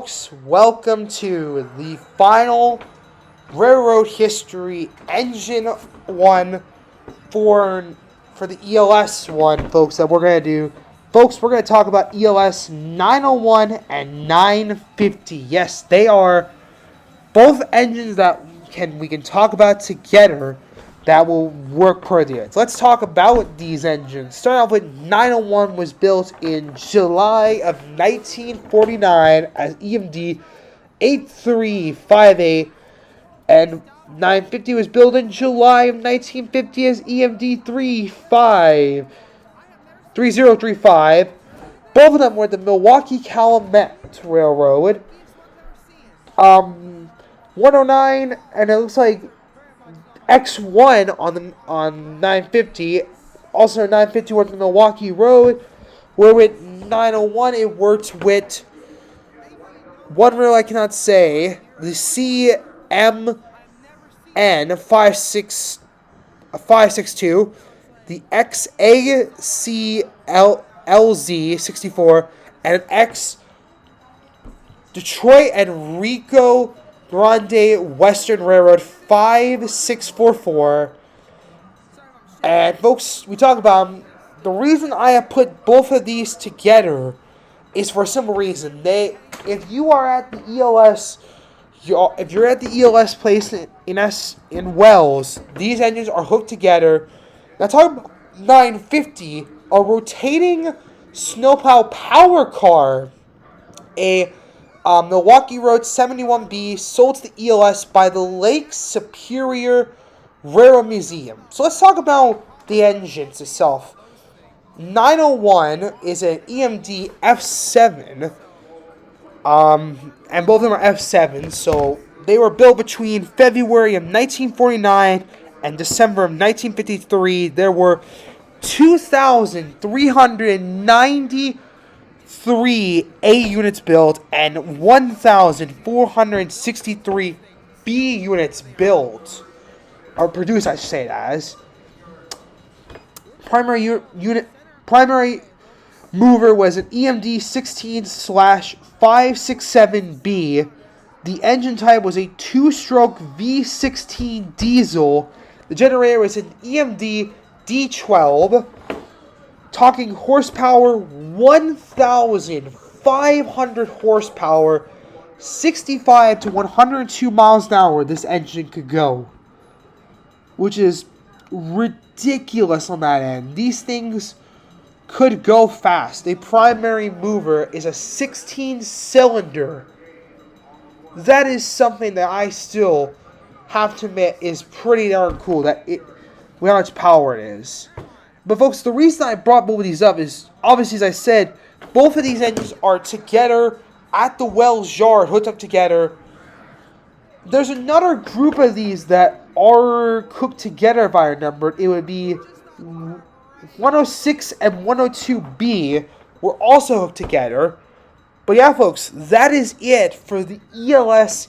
Folks, welcome to the final Railroad History Engine 1 for the ELS one, folks, that we're going to do. Folks, we're going to talk about ELS 901 and 950. Yes, they are both engines that we can talk about together that will work perfectly. So let's talk about these engines. Starting off with 901 was built in July of 1949 as EMD 8358, and 950 was built in July of 1950 as EMD 3035. Both of them were the Milwaukee Calumet Railroad. 109, and it looks like X1 on 950. Also 950 worked the Milwaukee Road, where with 901 it worked with one rail I cannot say, the CMN 562, the XACLZ 64, and an X Detroit and Rico Grande Western Railroad 5644. And folks, we talk about the reason I have put both of these together is for a simple reason. If you are at the ELS, if you're at the ELS place in Wells, these engines are hooked together. Now talking about 950, a rotating snowplow power car, a Milwaukee Road 71B, sold to the ELS by the Lake Superior Railroad Museum. So let's talk about the engines itself. 901 is an EMD F7, and both of them are F7, so they were built between February of 1949 and December of 1953. There were 2,393 A units built and 1,463 B units built, or produced, I should say it as. Primary mover was an EMD 16/567B. The engine type was a two-stroke V16 diesel. The generator was an EMD D12. Talking horsepower, 1,500 horsepower, 65 to 102 miles an hour this engine could go, which is ridiculous on that end. These things could go fast. A primary mover is a 16-cylinder. That is something that I still have to admit is pretty darn cool, with how much power it is. But folks, the reason I brought both of these up is, obviously, as I said, both of these engines are together at the Wells yard, hooked up together. There's another group of these that are cooked together, if I remember. It would be 106 and 102B were also hooked together. But yeah, folks, that is it for the ELS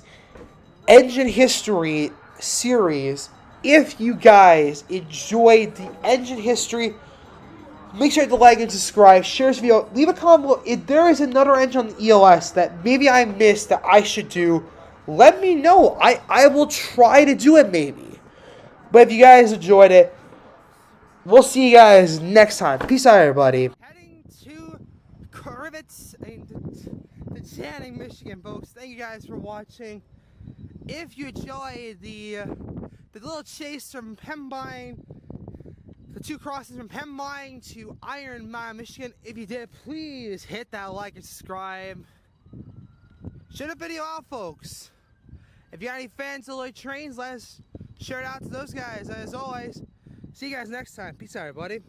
Engine History series. If you guys enjoyed the engine history, make sure to like and subscribe, share this video, leave a comment below. If there is another engine on the ELS that maybe I missed that I should do, let me know. I will try to do it maybe. But if you guys enjoyed it, we'll see you guys next time. Peace out, everybody. Heading to Crivets and to Channing, Michigan, folks. Thank you guys for watching. If you enjoyed the little chase from Pembine, the two crosses from Pembine to Iron Mountain, Michigan, if you did, please hit that like and subscribe. Share the video out, folks. If you got any fans of Lloyd Trains, let's share it out to those guys. As always, see you guys next time. Peace out, everybody.